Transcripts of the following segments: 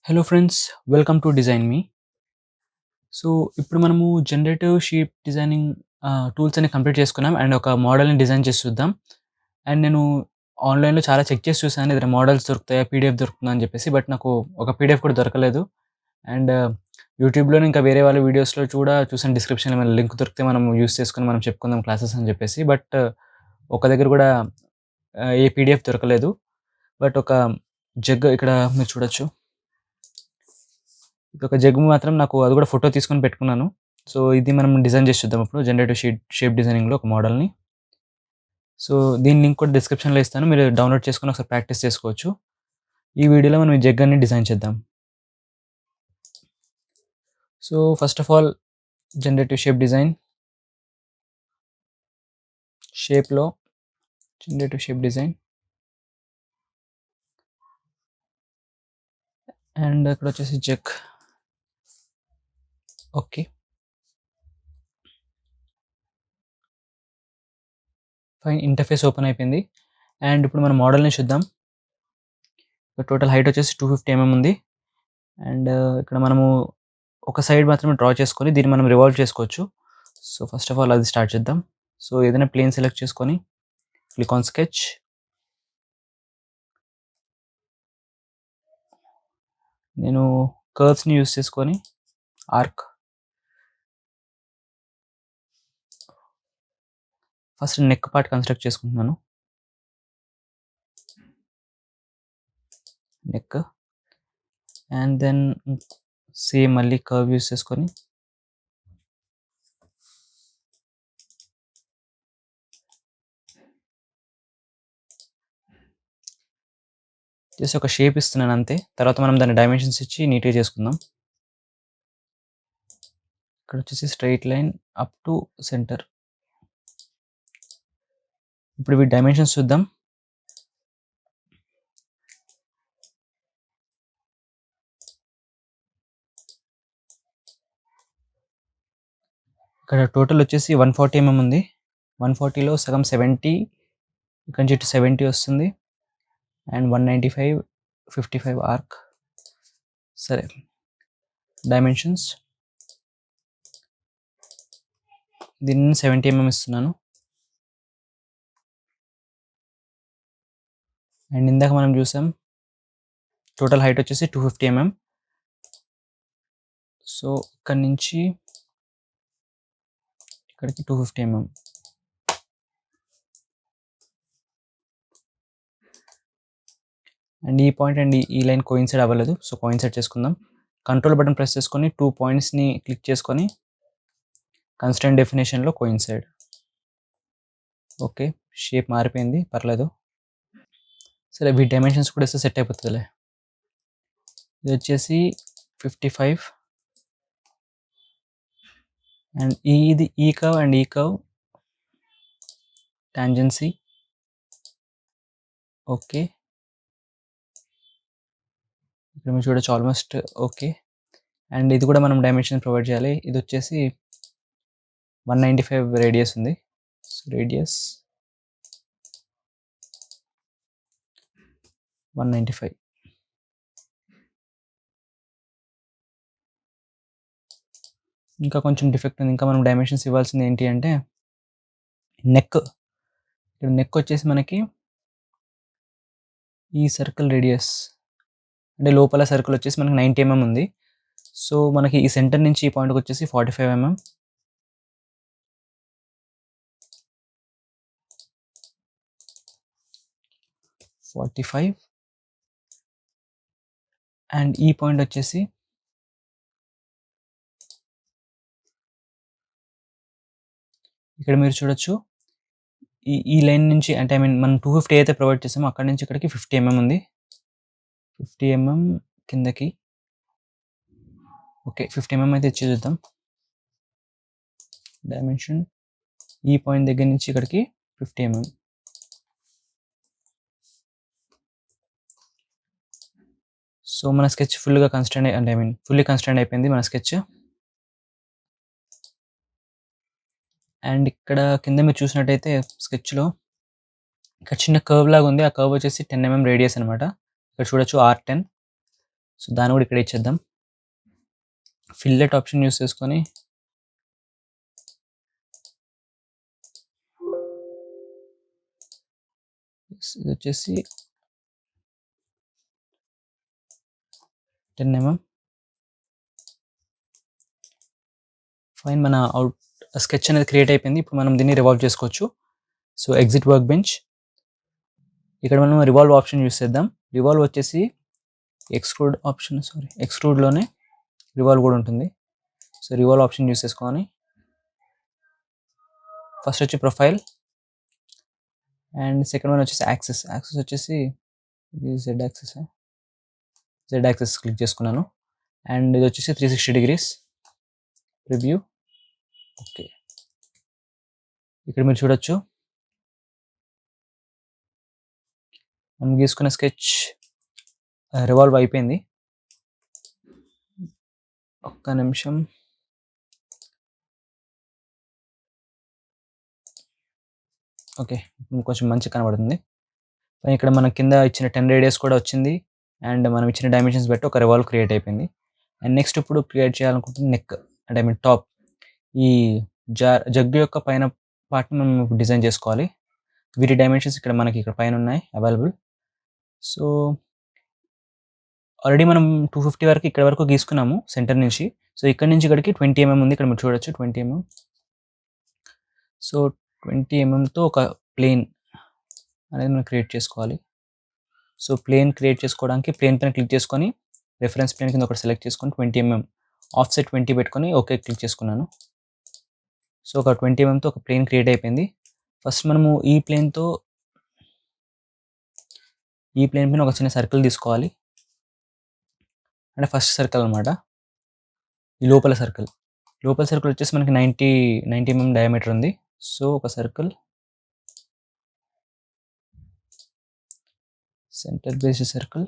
Hello friends, welcome to design me. So, ఇప్పుడు మనము generative shape designing tools అన్ని complete చేసుకున్నాం. అండ్ ఒక మోడల్‌ని డిజైన్ చేసి చూద్దాం. అండ్ నేను ఆన్‌లైన్‌లో చాలా చెక్ చేసి చూసాను. ఏదైనా మోడల్స్ దొరుకుతాయా? పీడీఎఫ్ దొరుకుతుందా? అని చెప్పేసి. బట్ నాకు ఒక పీడీఎఫ్ కూడా దొరకలేదు. అండ్ యూట్యూబ్‌లోను ఇంకా వేరే వాళ్ళ వీడియోస్‌లో కూడా చూసాను. డిస్క్రిప్షన్‌లో ఏమైనా లింక్ దొరికితే మనం యూజ్ చేసుకొని మనం చెప్పుకుందాం క్లాసెస్ అని చెప్పేసి. బట్ ఒక దగ్గర కూడా ఏ పీడీఎఫ్ దొరకలేదు. బట్ ఒక జగ్ ఇక్కడ మీరు చూడొచ్చు. ఇదొక జగ్ మాత్రం నాకు అది కూడా ఫోటో తీసుకొని పెట్టుకున్నాను. సో, ఇది మనం డిజైన్ చేసి చూద్దాం ఇప్పుడు జనరేటివ్ షేప్ డిజైనింగ్‌లో ఒక మోడల్‌ని. సో, దీని లింక్ కూడా డిస్క్రిప్షన్‌లో ఇస్తాను. మీరు డౌన్‌లోడ్ చేసుకొని ఒకసారి ప్రాక్టీస్ చేసుకోవచ్చు. ఈ వీడియోలో మనం ఈ జగ్ అన్ని డిజైన్ చేద్దాం. So, first of all generative shape design, షేప్‌లో జనరేటివ్ షేప్ డిజైన్ అండ్ ఇక్కడొచ్చేసి jug. Okay. Fine. Interface open అయిపోయింది. అండ్ ఇప్పుడు మనం మోడల్‌ని చూద్దాం. టోటల్ హైట్ వచ్చేసి 250 ఉంది. అండ్ ఇక్కడ మనము ఒక సైడ్ మాత్రమే డ్రా చేసుకొని దీన్ని మనం రివాల్వ్ చేసుకోవచ్చు. సో, ఫస్ట్ ఆఫ్ ఆల్ అది స్టార్ట్ చేద్దాం. సో, ఏదైనా ప్లేన్ సెలెక్ట్ చేసుకొని క్లిక్ ఆన్ స్కెచ్. నేను కర్వ్స్‌ని యూజ్ చేసుకొని arc first neck part construct చేసుకుంటున్నాను. నెక్ అండ్ దెన్ సేమ్ మళ్ళీ కర్వ్ యూజ్ చేసుకొని జస్ట్ ఒక షేప్ ఇస్తున్నాను అంతే. తర్వాత మనం దాన్ని డైమెన్షన్స్ ఇచ్చి నీట్‌గా చేసుకుందాం. ఇక్కడ వచ్చేసి straight line up to centre. ఇప్పుడు వీటి డైమెన్షన్స్ చూద్దాం. ఇక్కడ టోటల్ వచ్చేసి 140 ఉంది. 140లో సగం 70, ఇక్కడి నుంచి ఇటు 70 వస్తుంది. And 195, 55 arc. సరే, డైమెన్షన్స్ దీన్ని 70 ఇస్తున్నాను. అండ్ ఇందాక మనం చూసాం టోటల్ హైట్ వచ్చేసి 250 సో, ఇక్కడి నుంచి ఇక్కడికి 250 అండ్ ఈ పాయింట్ అండ్ ఈ లైన్ కోయిన్సైడ్ అవ్వలేదు. సో, కోయిన్సైడ్ చేసుకుందాం. కంట్రోల్ బటన్ ప్రెస్ చేసుకొని 2 పాయింట్స్‌ని క్లిక్ చేసుకొని కన్‌స్ట్రెయిన్ డెఫినిషన్‌లో కోయిన్సైడ్. ఓకే. షేప్ మారిపోయింది. పర్లేదు. సరే, వీటి డైమెన్షన్స్ కూడా ఇస్తే సెట్ అయిపోతుందిలే. ఇది వచ్చేసి 55 అండ్ ఇది ఈ కర్వ్ అండ్ ఈ కర్వ్ టాంజెన్సీ. ఓకే. ఇక్కడ మీరు చూడొచ్చు ఆల్మోస్ట్ ఓకే. అండ్ ఇది కూడా మనం డైమెన్షన్ ప్రొవైడ్ చేయాలి. ఇది వచ్చేసి 195 రేడియస్ ఉంది. So, radius 195. ఇంకా కొంచెం డిఫెక్ట్ ఉంది. ఇంకా మనం డైమెన్షన్స్ ఇవ్వాల్సింది ఏంటి అంటే నెక్. ఇక్కడ నెక్ వచ్చేసి మనకి ఈ సర్కిల్ రేడియస్ అంటే లోపల సర్కిల్ వచ్చేసి మనకి 90 ఉంది. సో, మనకి ఈ సెంటర్ నుంచి ఈ పాయింట్‌కి వచ్చేసి 45 45 అండ్ ఈ పాయింట్ వచ్చేసి ఇక్కడ మీరు చూడొచ్చు. ఈ లైన్ నుంచి అంటే ఐ మీన్ మనం 250 అయితే ప్రొవైడ్ చేసామో అక్కడి నుంచి ఇక్కడికి 50 ఉంది. 50 కిందకి. ఓకే. 50 అయితే ఇచ్చి చూద్దాం. డైమెన్షన్ ఈ పాయింట్ దగ్గర నుంచి ఇక్కడికి 50 సో, మన స్కెచ్ ఫుల్‌గా కన్‌స్ట్రెయిన్ అంటే ఐ మీన్ ఫుల్లీ కన్‌స్ట్రెయిన్ అయిపోయింది మన స్కెచ్. అండ్ ఇక్కడ కింద మీరు చూసినట్టయితే స్కెచ్‌లో ఇక్కడ చిన్న కర్వ్ లాగా ఉంది. ఆ కర్వ్ వచ్చేసి 10 రేడియస్ అనమాట. ఇక్కడ చూడొచ్చు R10. సో దాన్ని కూడా ఇక్కడ ఇచ్చేద్దాం. ఫిల్లెట్ ఆప్షన్ యూస్ చేసుకొని ఇది వచ్చేసి 10 mm. ఫైన్, మన స్కెచ్ అనేది క్రియేట్ అయిపోయింది. ఇప్పుడు మనం దీన్ని రివాల్వ్ చేసుకోవచ్చు. సో ఎగ్జిట్ వర్క్ బెంచ్, ఇక్కడ మనం రివాల్వ్ ఆప్షన్ యూస్ చేద్దాం. రివాల్వ్ వచ్చేసి ఎక్స్ట్రూడ్లోనే రివాల్వ్ కూడా ఉంటుంది. సో రివాల్వ్ ఆప్షన్ యూస్ చేసుకొని ఫస్ట్ వచ్చి ప్రొఫైల్ అండ్ సెకండ్ వన్ వచ్చేసి యాక్సెస్ వచ్చేసి జెడ్ యాక్సెస్ క్లిక్ చేసుకున్నాను. అండ్ ఇది వచ్చేసి 360 degrees ప్రివ్యూ. ఓకే, ఇక్కడ మీరు చూడొచ్చు మనం గీసుకున్న స్కెచ్ రివాల్వ్ అయిపోయింది. ఒక్క నిమిషం. ఓకే, కొంచెం మంచిగా కనబడుతుంది. ఇక్కడ మన కింద ఇచ్చిన 10 రేడియస్ కూడా వచ్చింది. అండ్ మనం ఇచ్చిన డైమెన్షన్స్ బట్టి ఒక రివాల్వ్ క్రియేట్ అయిపోయింది. అండ్ నెక్స్ట్ ఇప్పుడు క్రియేట్ చేయాలనుకుంటుంది నెక్, అంటే ఐ మీన్ టాప్. ఈ జగ్గు యొక్క పైన పార్ట్ని మనం డిజైన్ చేసుకోవాలి. వీటి డైమెన్షన్స్ మనకి ఇక్కడ పైన ఉన్నాయి అవైలబుల్. సో ఆల్రెడీ మనం 250 వరకు ఇక్కడ వరకు గీసుకున్నాము సెంటర్ నుంచి. సో ఇక్కడ నుంచి ఇక్కడికి 20 mm ఉంది. ఇక్కడ మీరు చూడొచ్చు 20 mm. సో 20 mmతో ఒక ప్లేన్ అనేది మనం క్రియేట్ చేసుకోవాలి. సో ప్లేన్ క్రియేట్ చేసుకోవడానికి ప్లేన్ పైన క్లిక్ చేసుకొని రెఫరెన్స్ ప్లేన్ కింద ఒకటి సెలెక్ట్ చేసుకొని 20 mm ఆఫ్సెట్ 20 పెట్టుకొని ఓకే క్లిక్ చేసుకున్నాను. సో ఒక 20 mmతో ఒక ప్లేన్ క్రియేట్ అయిపోయింది. ఫస్ట్ మనము ఈ ప్లేన్ పైన ఒక చిన్న సర్కిల్ తీసుకోవాలి. అంటే ఫస్ట్ సర్కిల్ అనమాట, ఈ లోపల సర్కిల్ వచ్చేసి మనకి 90 mm డయామీటర్ ఉంది. సో ఒక సర్కిల్, సెంటర్ బేస్డ్ సర్కిల్,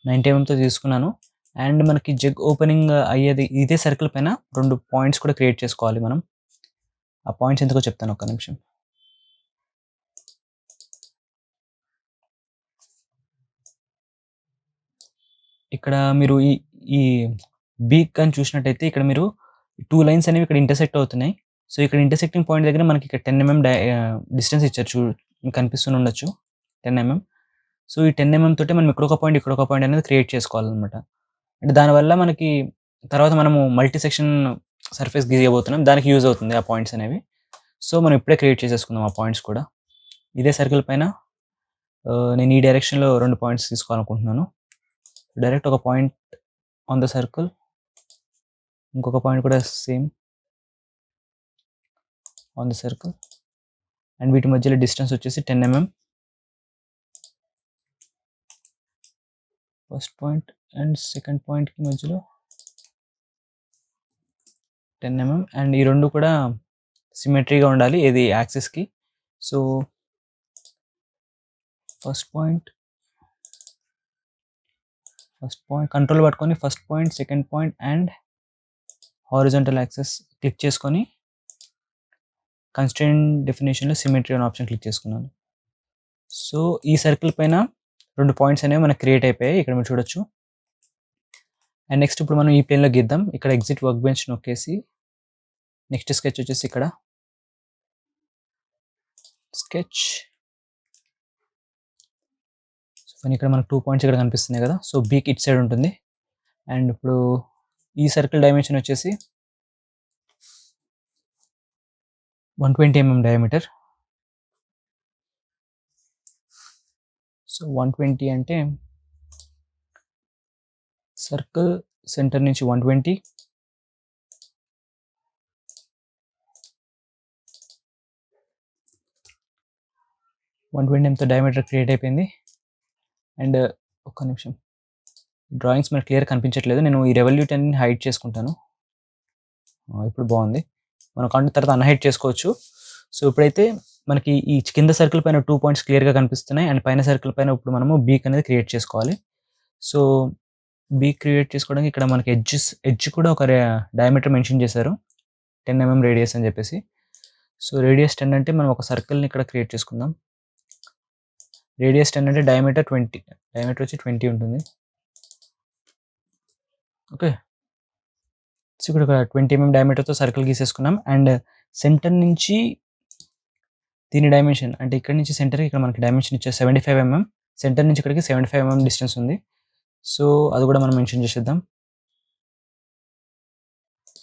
90 mmతో తీసుకున్నాను. అండ్ మనకి జగ్ ఓపెనింగ్ అయ్యేది ఇదే సర్కిల్ పైన 2 పాయింట్స్ కూడా క్రియేట్ చేసుకోవాలి మనం. ఆ పాయింట్స్ ఎందుకో చెప్తాను, ఒక్క నిమిషం. ఇక్కడ మీరు ఈ బీక్ అని చూసినట్టయితే ఇక్కడ మీరు 2 లైన్స్ అనేవి ఇక్కడ ఇంటర్సెక్ట్ అవుతున్నాయి. సో ఇక్కడ ఇంటర్సెక్టింగ్ పాయింట్ దగ్గర మనకి ఇక్కడ 10 mm డిస్టెన్స్ ఇచ్చారు, కనిపిస్తూనే ఉండొచ్చు 10 mm. సో ఈ 10 mm తోటే మనం ఇక్కడ ఒక పాయింట్ అనేది క్రియేట్ చేసుకోవాలన్నమాట. అంటే దానివల్ల మనకి తర్వాత మనము మల్టీ సెక్షన్ సర్ఫేస్ గీయబోతున్నాం, దానికి యూజ్ అవుతుంది ఆ పాయింట్స్ అనేవి. సో మనం ఇప్పుడే క్రియేట్ చేసేసుకుందాం ఆ పాయింట్స్ కూడా. ఇదే సర్కిల్ పైన నేను ఈ డైరెక్షన్లో 2 పాయింట్స్ తీసుకోవాలనుకుంటున్నాను. డైరెక్ట్ ఒక పాయింట్ ఆన్ ద సర్కిల్, ఇంకొక పాయింట్ కూడా same on the circle. And వీటి మధ్యలో డిస్టెన్స్ వచ్చేసి 10 mm. First point and second పాయింట్కి మధ్యలో 10 mm. అండ్ ఈ రెండు కూడా సిమెట్రీగా ఉండాలి ఇది యాక్సిస్కి. సో ఫస్ట్ పాయింట్ కంట్రోల్ పట్టుకొని first point, second point and horizontal access click చేసుకొని కన్స్ట్రెయిన్ డెఫినేషన్లో సిమెట్రీ అనే ఆప్షన్ క్లిక్ చేసుకున్నాను. సో ఈ సర్కిల్ పైన 2 పాయింట్స్ అనేవి మనకు క్రియేట్ అయిపోయాయి, ఇక్కడ మీరు చూడొచ్చు. అండ్ నెక్స్ట్ ఇప్పుడు మనం ఈ ప్లేన్లో గీద్దాం. ఇక్కడ ఎగ్జిట్ వర్క్ బెంచ్ నొక్కేసి నెక్స్ట్ స్కెచ్ వచ్చేసి ఇక్కడ స్కెచ్. సో ఇక్కడ మనకు 2 పాయింట్స్ ఇక్కడ కనిపిస్తున్నాయి కదా. సో బీక్ ఇట్ సైడ్ ఉంటుంది. అండ్ ఇప్పుడు ఈ సర్కిల్ డైమెన్షన్ వచ్చేసి 120 mm డయామీటర్. సో 120 అంటే సర్కిల్ సెంటర్ నుంచి 120, ఎంతో డయామీటర్ క్రియేట్ అయిపోయింది. అండ్ ఒక్క నిమిషం, డ్రాయింగ్స్ మనకు క్లియర్ కనిపించట్లేదు, నేను ఈ రెవల్యూట్ అని హైడ్ చేసుకుంటాను. ఇప్పుడు బాగుంది, మనం కాంటే తర్వాత అన్హైడ్ చేసుకోవచ్చు. సో ఇప్పుడైతే మనకి ఈ కింద సర్కిల్ పైన 2 పాయింట్స్ క్లియర్గా కనిపిస్తున్నాయి. అండ్ పైన సర్కిల్ పైన ఇప్పుడు మనము బీక్ అనేది క్రియేట్ చేసుకోవాలి. సో బీక్ క్రియేట్ చేసుకోవడానికి ఇక్కడ మనకి ఎడ్జ్ కూడా ఒక డయామీటర్ మెన్షన్ చేశారు, 10 mm రేడియస్ అని చెప్పేసి. సో రేడియస్ 10 అంటే మనం ఒక సర్కిల్ని ఇక్కడ క్రియేట్ చేసుకుందాం. రేడియస్ 10 అంటే డయామీటర్ 20, డయామీటర్ వచ్చి 20 ఉంటుంది. ఓకే. సో ఇక్కడ ఒక 20 mm డయామీటర్తో సర్కిల్ గీసేసుకున్నాం. అండ్ సెంటర్ నుంచి దీని డైమెన్షన్ అంటే ఇక్కడ నుంచి సెంటర్కి ఇక్కడ మనకి డైమెన్షన్ ఇచ్చారు 75 mm. సెంటర్ నుంచి ఇక్కడికి 75 mm డిస్టెన్స్ ఉంది. సో అది కూడా మనం మెన్షన్ చేసేద్దాం.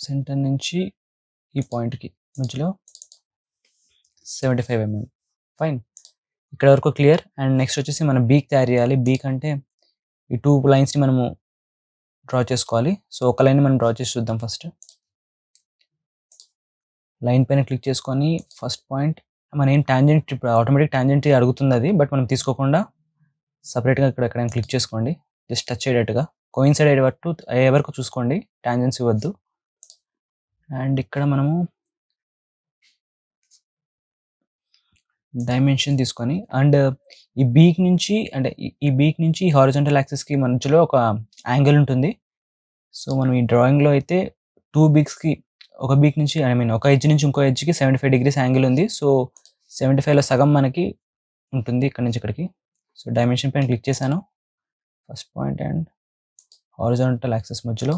సెంటర్ నుంచి ఈ పాయింట్కి మధ్యలో 75 mm. ఫైన్, ఇక్కడ వరకు క్లియర్. అండ్ నెక్స్ట్ వచ్చేసి మనం బీక్ తయారు చేయాలి. బీక్ అంటే ఈ 2 లైన్స్ని మనము డ్రా చేసుకోవాలి. సో ఒక లైన్ మనం డ్రా చేసి చూద్దాం. ఫస్ట్ లైన్ పైన క్లిక్ చేసుకొని ఫస్ట్ పాయింట్ మన ఏం టాంజెంట్, ఇప్పుడు ఆటోమేటిక్ టాంజెంట్ అడుగుతుంది అది, బట్ మనం తీసుకోకుండా సపరేట్గా ఇక్కడ ఎక్కడైనా క్లిక్ చేసుకోండి. జస్ట్ టచ్ అయ్యేటట్టుగా కోయిన్సైడ్ అయ్యే వరకు చూసుకోండి, టాంజెన్స్ ఇవ్వద్దు. అండ్ ఇక్కడ మనము డైమెన్షన్ తీసుకొని అండ్ ఈ బీక్ నుంచి అంటే ఈ బీక్ నుంచి హారిజాంటల్ యాక్సిస్కి మధ్యలో ఒక యాంగిల్ ఉంటుంది. సో మనం ఈ డ్రాయింగ్లో అయితే 2 బీక్స్కి ఒక బీక్ నుంచి ఒక ఎడ్జ్ నుంచి ఇంకో ఎడ్జ్కి 75 degrees యాంగిల్ ఉంది. సో 75లో సగం మనకి ఉంటుంది ఇక్కడ నుంచి ఇక్కడికి. సో డైమెన్షన్ పైన క్లిక్ చేశాను. First point and horizontal axis మధ్యలో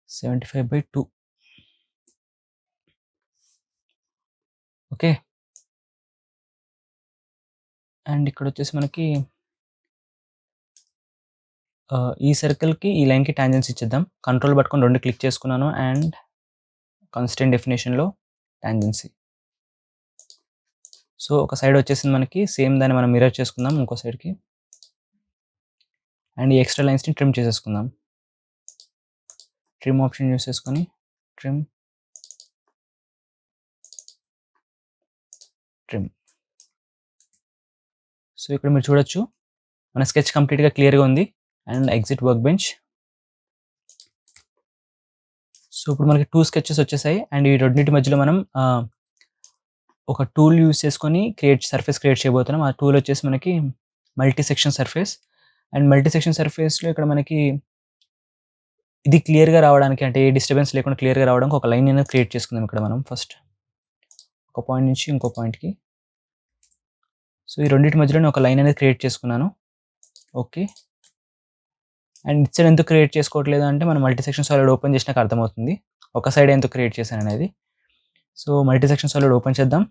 75/2. ఓకే. అండ్ ఇక్కడ వచ్చేసి మనకి ఈ సర్కిల్కి ఈ లైన్కి టాంజెన్స్ ఇచ్చేద్దాం. కంట్రోల్ పట్టుకొని 2 క్లిక్ చేసుకున్నాను అండ్ కాన్స్టెంట్ డెఫినేషన్లో టాంజెన్సీ. సో ఒక సైడ్ వచ్చేసింది మనకి. సేమ్ దాన్ని మనం మిర్రర్ చేసుకుందాం ఇంకో సైడ్కి. అండ్ ఈ ఎక్స్ట్రా లైన్స్ని ట్రిమ్ చేసేసుకుందాం. ట్రిమ్ ఆప్షన్ యూస్ చేసుకొని ట్రిమ్. సో ఇక్కడ మీరు చూడొచ్చు మన స్కెచ్ కంప్లీట్గా క్లియర్గా ఉంది. And exit work bench. So ఇప్పుడు మనకి 2 స్కెచెస్ వచ్చేసాయి. అండ్ ఈ రెండింటి మధ్యలో మనం ఒక టూల్ యూస్ చేసుకొని సర్ఫేస్ క్రియేట్ చేయబోతున్నాం. ఆ టూల్ వచ్చేసి మనకి multi section surface. And multi section సర్ఫేస్లో ఇక్కడ మనకి ఇది క్లియర్గా రావడానికి, అంటే ఏ డిస్టర్బెన్స్ లేకుండా క్లియర్గా రావడానికి ఒక లైన్ అనేది క్రియేట్ చేసుకుందాం. ఇక్కడ మనం ఫస్ట్ ఒక పాయింట్ నుంచి ఇంకో పాయింట్కి. సో ఈ రెండింటి మధ్యలో ఒక లైన్ అనేది క్రియేట్ చేసుకున్నాను. ఓకే. అండ్ ఇట్ సైడ్ ఎందుకు క్రియేట్ చేసుకోవట్లేదు అంటే మనం మల్టీ సెక్షన్ సాలిడ్ ఓపెన్ చేసినాక అర్థమవుతుంది ఒక సైడ్ ఎందుకు క్రియేట్ చేశాను అనేది. So multi section solid open చేద్దాం.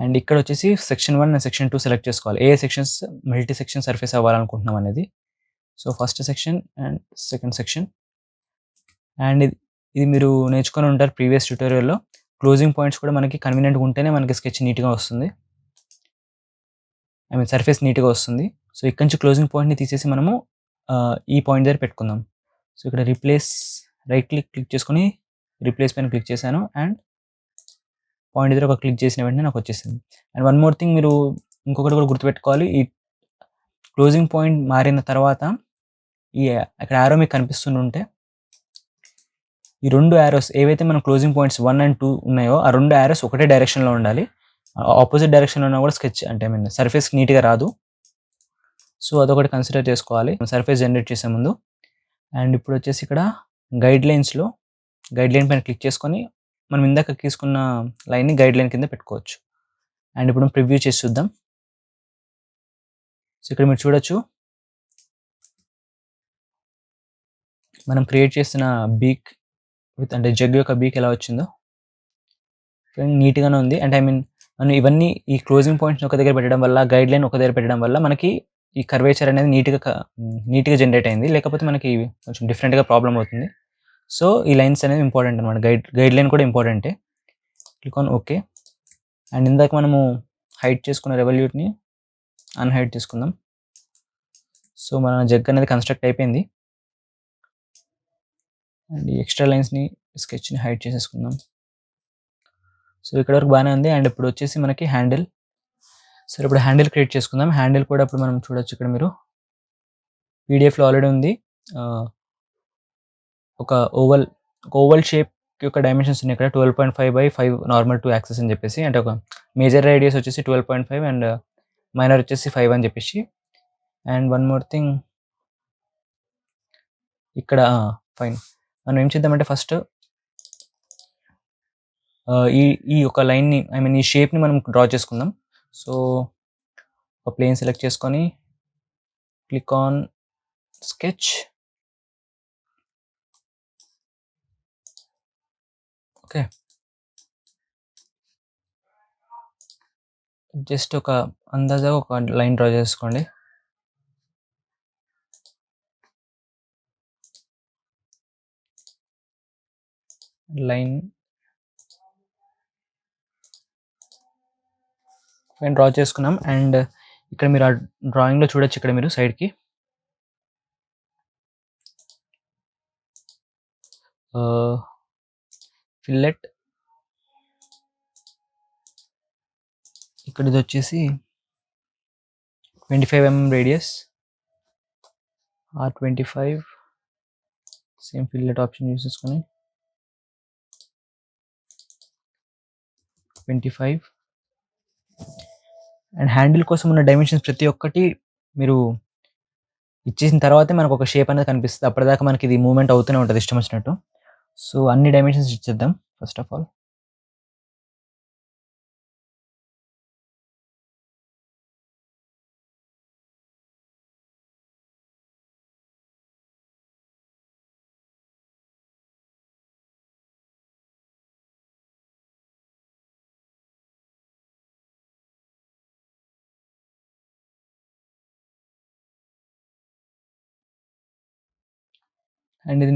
అండ్ ఇక్కడ వచ్చేసి సెక్షన్ 1 అండ్ సెక్షన్ 2 సెలెక్ట్ చేసుకోవాలి. ఏ సెక్షన్స్ మల్టీ సెక్షన్ సర్ఫేస్ అవ్వాలనుకుంటున్నాం అనేది. So first section and second section. And ఇది మీరు నేర్చుకొని ఉంటారు ప్రీవియస్ ట్యూటోరియల్లో. క్లోజింగ్ పాయింట్స్ కూడా మనకి కన్వీనియంట్గా ఉంటేనే మనకి స్కెచ్ నీట్గా వస్తుంది, సర్ఫేస్ నీట్గా వస్తుంది. సో ఇక్కడ నుంచి క్లోజింగ్ పాయింట్ని తీసేసి మనము ఈ పాయింట్ దగ్గర పెట్టుకుందాం. సో ఇక్కడ రైట్ క్లిక్ చేసుకొని రీప్లేస్ పైన క్లిక్ చేశాను. అండ్ పాయింట్ దగ్గర ఒక క్లిక్ చేసిన వెంటనే నాకు వచ్చేసింది. అండ్ వన్ మోర్ థింగ్, మీరు ఇంకొకటి కూడా గుర్తుపెట్టుకోవాలి. ఈ క్లోజింగ్ పాయింట్ మారిన తర్వాత అక్కడ యారో మీకు కనిపిస్తుంటే ఈ 2 యారోస్ ఏవైతే మన క్లోజింగ్ పాయింట్స్ 1 and 2 ఉన్నాయో ఆ 2 యారోస్ ఒకటే డైరెక్షన్లో ఉండాలి. ఆపోజిట్ డైరెక్షన్లో ఉన్నా కూడా స్కెచ్ అంటే సర్ఫేస్ నీట్గా రాదు. సో అదొకటి కన్సిడర్ చేసుకోవాలి సర్ఫేస్ జనరేట్ చేసే ముందు. అండ్ ఇప్పుడు వచ్చేసి ఇక్కడ గైడ్ లైన్ పైన క్లిక్ చేసుకొని మనం ఇందాక తీసుకున్న లైన్ని గైడ్ లైన్ కింద పెట్టుకోవచ్చు. అండ్ ఇప్పుడు ప్రివ్యూ చేసి చూద్దాం. సో ఇక్కడ మీరు చూడొచ్చు మనం క్రియేట్ చేసిన బీక్ అంటే జగ్ యొక్క బీక్ ఎలా వచ్చిందో నీట్గానే ఉంది. అంటే మనం ఇవన్నీ ఈ క్లోజింగ్ పాయింట్స్ ఒక దగ్గర పెట్టడం వల్ల, గైడ్ లైన్ ఒక దగ్గర పెట్టడం వల్ల మనకి ఈ కర్వేచర్ అనేది నీట్గా జనరేట్ అయింది. లేకపోతే మనకి కొంచెం డిఫరెంట్గా ప్రాబ్లం అవుతుంది. సో ఈ లైన్స్ అనేది ఇంపార్టెంట్ అనమాట. గైడ్ లైన్ కూడా ఇంపార్టెంటే. Click on okay. అండ్ ఇందాక మనము హైడ్ చేసుకున్న రెవల్యూట్ని అన్హైడ్ చేసుకుందాం. సో మన జగ్ అనేది కన్స్ట్రక్ట్ అయిపోయింది. అండ్ ఈ ఎక్స్ట్రా లైన్స్ని స్కెచ్ని హైడ్ చేసేసుకుందాం. సో ఇక్కడ వరకు బాగానే ఉంది. అండ్ ఇప్పుడు వచ్చేసి మనకి హ్యాండిల్. సరే ఇప్పుడు హ్యాండిల్ క్రియేట్ చేసుకుందాం. హ్యాండిల్ కూడా ఇప్పుడు మనం చూడొచ్చు. ఇక్కడ మీరు పీడిఎఫ్లో ఆల్రెడీ ఉంది. ఒక ఓవల్ షేప్ యొక్క డైమెన్షన్స్ ఉన్నాయి ఇక్కడ. 12.5/5 నార్మల్ టు యాక్సెస్ అని చెప్పేసి, అంటే ఒక మేజర్ రేడియస్ వచ్చేసి 12.5 అండ్ మైనర్ వచ్చేసి 5 అని చెప్పేసి. అండ్ వన్ మోర్ థింగ్, ఇక్కడ ఫైన్ మనం ఏం చేద్దామంటే ఫస్ట్ ఈ ఈ యొక్క లైన్‌ని ఈ షేప్‌ని మనం డ్రా చేసుకుందాం. సో, ఒక ప్లేన్ సెలెక్ట్ చేసుకొని click on sketch. Okay. Just ఒక అందాజగా ఒక లైన్ డ్రా చేసుకోండి. లైన్ డ్రా చేసుకున్నాం. అండ్ ఇక్కడ మీరు ఆ డ్రాయింగ్‌లో చూడొచ్చు, ఇక్కడ మీరు సైడ్‌కి ఫిల్లెట్, ఇక్కడ ఇదొచ్చేసి 25 radius, R25 same fillet option use చేసుకొని 25. అండ్ హ్యాండిల్ కోసం ఉన్న డైమెన్షన్స్ ప్రతి ఒక్కటి మీరు ఇచ్చేసిన తర్వాతే మనకు ఒక షేప్ అనేది కనిపిస్తది. అప్పటిదాకా మనకి ఇది మూవ్‌మెంట్ అవుతూనే ఉంటది ఇష్టం వచ్చినట్టు. సో, అన్ని డైమెన్షన్స్ ఇచ్చేద్దాం ఫస్ట్ ఆఫ్ ఆల్. అండ్ ఇది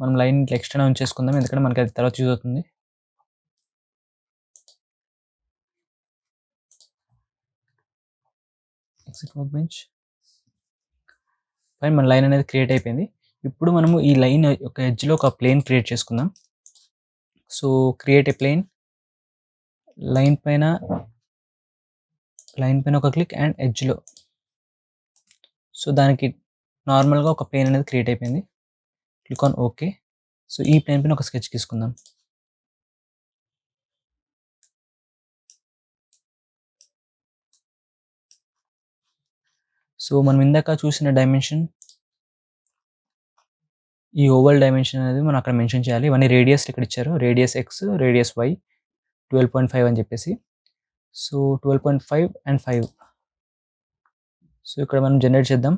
మనం లైన్ ఇట్లా ఎక్స్ట్రానే ఉంచేసుకుందాం. ఎందుకంటే మనకి అది తర్వాత యూజ్ అవుతుంది. Exit work bench. ఫైన్, మన లైన్ అనేది క్రియేట్ అయిపోయింది. ఇప్పుడు మనము ఈ లైన్ యొక్క ఎడ్జ్‌లో ఒక ప్లేన్ క్రియేట్ చేసుకుందాం. So, create a plane. Line పైన ఒక క్లిక్ అండ్ ఎడ్జ్‌లో. సో, దానికి నార్మల్‌గా ఒక ప్లేన్ అనేది క్రియేట్ అయిపోయింది. Click on okay. సో, ఈ ప్లేన్ పైన ఒక స్కెచ్ గీసుకుందాం. సో, మనం ఇందాక చూసిన డైమెన్షన్, ఈ ఓవల్ డైమెన్షన్ అనేది మనం అక్కడ మెన్షన్ చేయాలి. ఇవన్నీ రేడియస్‌లు ఇక్కడ ఇచ్చారు. రేడియస్ ఎక్స్, రేడియస్ వై 12.5 అని చెప్పేసి. So, 12.5 and 5. సో, ఇక్కడ మనం జనరేట్ చేద్దాం.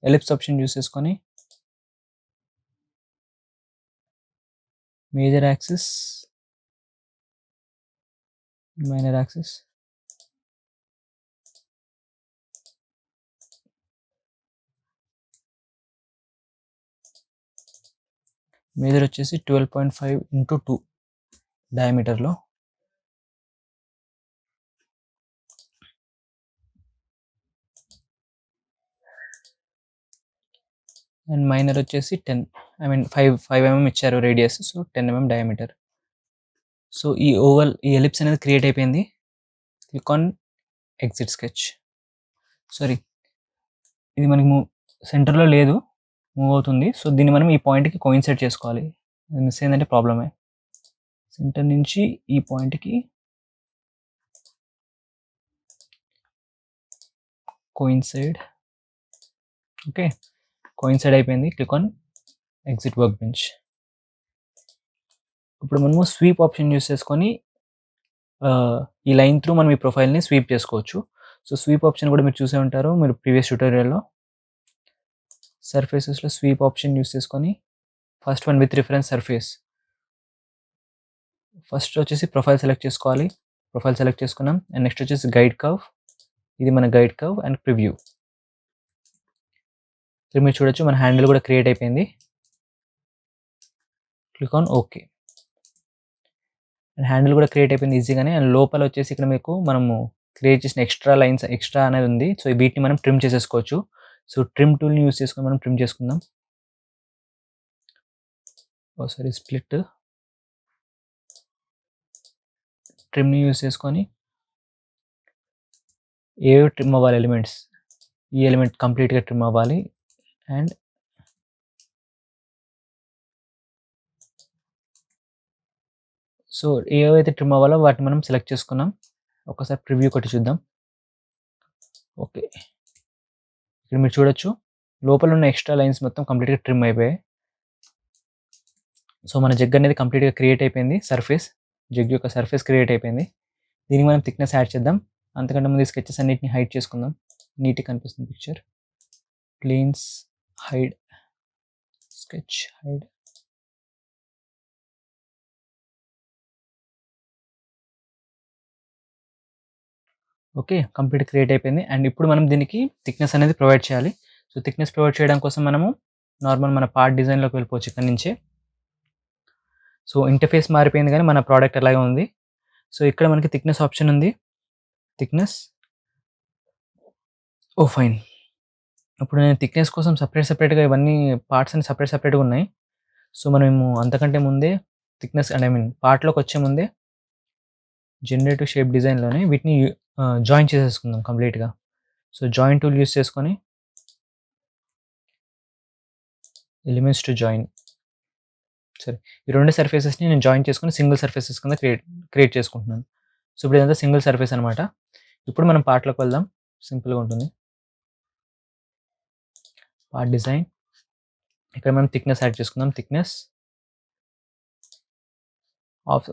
ఎలిప్స్ ఆప్షన్ యూజ్ చేసుకొని major axis, minor axis. Major వచ్చేసి 12.5 ఇంటూ 2 డయామీటర్‌లో. అండ్ మైనర్ వచ్చేసి 10, 5 ఇచ్చారు రేడియస్. So, 10 diameter. సో, ఈ ఎలిప్స్ అనేది క్రియేట్ అయిపోయింది. Click on exit sketch. Sorry, ఇది మనకి సెంటర్‌లో లేదు, మూవ్ అవుతుంది. సో, దీన్ని మనం ఈ పాయింట్‌కి కోయిన్సైడ్ చేసుకోవాలి. అది మిస్ అయిందంటే ప్రాబ్లమే. సెంటర్ నుంచి ఈ పాయింట్‌కి కోయిన్సైడ్. ఓకే, కోయిన్సైడ్ అయిపోయింది. Click on exit work bench. ఇప్పుడు మనము స్వీప్ ఆప్షన్ యూజ్ చేసుకొని ఈ లైన్ త్రూ మనం ఈ ప్రొఫైల్‌ని స్వీప్ చేసుకోవచ్చు. సో, స్వీప్ ఆప్షన్ కూడా మీరు చూసే ఉంటారు మీరు ప్రీవియస్ ట్యుటోరియల్‌లో. సర్ఫేసెస్‌లో స్వీప్ ఆప్షన్ యూజ్ చేసుకొని first one with reference surface. First వచ్చేసి ప్రొఫైల్ సెలెక్ట్ చేసుకోవాలి. ప్రొఫైల్ సెలెక్ట్ చేసుకున్నాం. అండ్ నెక్స్ట్ వచ్చేసి గైడ్ కర్వ్. ఇది మన గైడ్ కర్వ్ అండ్ ప్రివ్యూ. ఇక్కడ మీరు చూడొచ్చు మన హ్యాండిల్ కూడా క్రియేట్ అయిపోయింది. Click on okay. And handle కూడా క్రియేట్ అయిపోయింది ఈజీగానే. అండ్ లోపల వచ్చేసి ఇక్కడ మీకు మనము క్రియేట్ చేసిన ఎక్స్ట్రా అనేది ఉంది. సో, వీటిని మనం ట్రిమ్ చేసేసుకోవచ్చు. సో, ట్రిమ్ టూల్‌ని యూజ్ చేసుకొని మనం ట్రిమ్ చేసుకుందాం. స్ప్లిట్ ట్రిమ్‌ని యూజ్ చేసుకొని ఏవేవి ట్రిమ్ అవ్వాలి ఎలిమెంట్స్, ఈ ఎలిమెంట్ కంప్లీట్‌గా ట్రిమ్ అవ్వాలి. అండ్ సో, ఏవైతే ట్రిమ్ అవ్వాలో వాటిని మనం సెలెక్ట్ చేసుకున్నాం. ఒకసారి ప్రివ్యూ కొట్టి చూద్దాం. ఓకే, ఇక్కడ మీరు చూడొచ్చు లోపల ఉన్న ఎక్స్ట్రా లైన్స్ మొత్తం కంప్లీట్‌గా ట్రిమ్ అయిపోయాయి. సో, మన జగ్ అనేది కంప్లీట్‌గా క్రియేట్ అయిపోయింది. జగ్ యొక్క సర్ఫేస్ క్రియేట్ అయిపోయింది. దీనికి మనం థిక్‌నెస్ యాడ్ చేద్దాం. అంతకంటే ముందు ఈ స్కెచెస్ అన్నిటిని హైడ్ చేసుకుందాం. నీట్‌గా కనిపిస్తుంది picture. Planes hide, sketch hide. Okay. Complete create అయిపోయింది. అండ్ ఇప్పుడు మనం దీనికి థిక్‌నెస్ అనేది ప్రొవైడ్ చేయాలి. సో, థిక్‌నెస్ ప్రొవైడ్ చేయడం కోసం మనము నార్మల్ మన పార్ట్ డిజైన్‌లోకి వెళ్ళిపోవచ్చు ఇక్కడి నుంచే. సో, ఇంటర్ఫేస్ మారిపోయింది గానీ మన ప్రొడక్ట్ అలాగే ఉంది. సో, ఇక్కడ మనకి థిక్‌నెస్ ఆప్షన్ ఉంది. థిక్‌నెస్. ఓహ్! ఫైన్. ఇప్పుడు నేను థిక్‌నెస్ కోసం సెపరేట్‌గా ఇవన్నీ పార్ట్స్ అన్ని సెపరేట్‌గా ఉన్నాయి. సో, మనము అంతకంటే ముందే థిక్‌నెస్ అండ్ ఐ మీన్ పార్ట్‌లోకొచ్చే ముందే జనరేటివ్ షేప్ డిజైన్‌లోనే వీటిని జాయిన్ చేసేసుకుందాం కంప్లీట్‌గా. సో, జాయిన్ టూల్ యూజ్ చేసుకొని ఎలిమెంట్స్ టు జాయిన్. సరే. ఈ 2 సర్ఫేసెస్‌ని నేను జాయిన్ చేసుకొని సింగిల్ సర్ఫేసెస్ కింద క్రియేట్ చేసుకుంటున్నాను. సో, ఇప్పుడు ఇదంతా సింగిల్ సర్ఫేస్ అనమాట. ఇప్పుడు మనం పార్ట్‌లోకి వెళ్దాం. సింపుల్‌గా ఉంటుంది. Part design. ఇక్కడ మనం థిక్‌నెస్ యాడ్ చేసుకుందాం. థిక్‌నెస్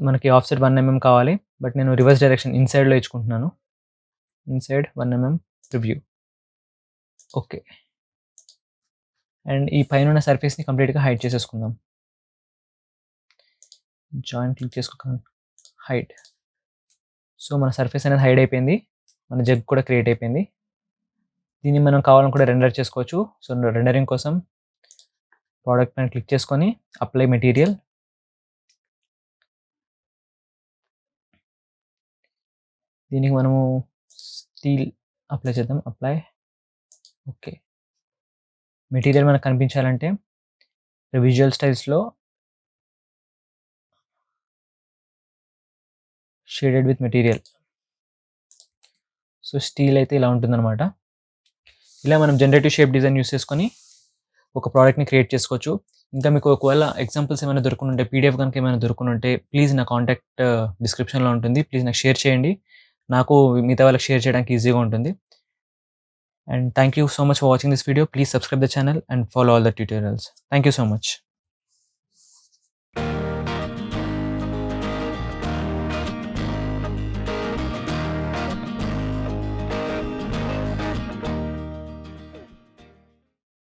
మనకి ఆఫ్‌సెట్ 1 mm కావాలి. బట్ నేను రివర్స్ డైరెక్షన్ ఇన్‌సైడ్‌లో ఇచ్చుకుంటున్నాను. Inside 1 mm preview. Okay. And ఈ పైనున్న సర్ఫేస్‌ని కంప్లీట్‌గా హైడ్ చేసేసుకుందాం. జాయిన్ క్లిక్ చేసుకోగానే హైడ్. సో, మన సర్ఫేస్ అనేది హైడ్ అయిపోయింది. మన జగ్ కూడా క్రియేట్ అయిపోయింది. దీన్ని మనం కావాలనుకుంటే రెండర్ చేసుకోవచ్చు. సో, రెండరింగ్ కోసం ప్రొడక్ట్ పైన క్లిక్ చేసుకొని అప్లై మెటీరియల్. దీనికి మనము స్టీల్ అప్లై చేద్దాం. అప్లై. ఓకే. మెటీరియల్ మనకు కనిపించాలంటే విజువల్ స్టైల్స్‌లో shaded with material. So, steel అయితే ఇలా ఉంటుందన్నమాట. ఇలా మనం జనరేటివ్ షేప్ డిజైన్ యూజ్ చేసుకొని ఒక ప్రోడక్ట్‌ని క్రియేట్ చేసుకోవచ్చు. ఇంకా మీకు ఒకవేళ ఎగ్జాంపుల్స్ ఏమైనా దొరకనుంటే, పీడీఎఫ్ గనుక ఏమైనా దొరకనుంటే ప్లీజ్ నా కాంటాక్ట్ డిస్క్రిప్షన్‌లో ఉంటుంది. ప్లీజ్ నాకు షేర్ చేయండి. నాకు మిగతా వాళ్ళకి షేర్ చేయడానికి ఈజీగా ఉంటుంది. And thank you so much for watching this video. Please subscribe the channel and follow all the tutorials. Thank you so much.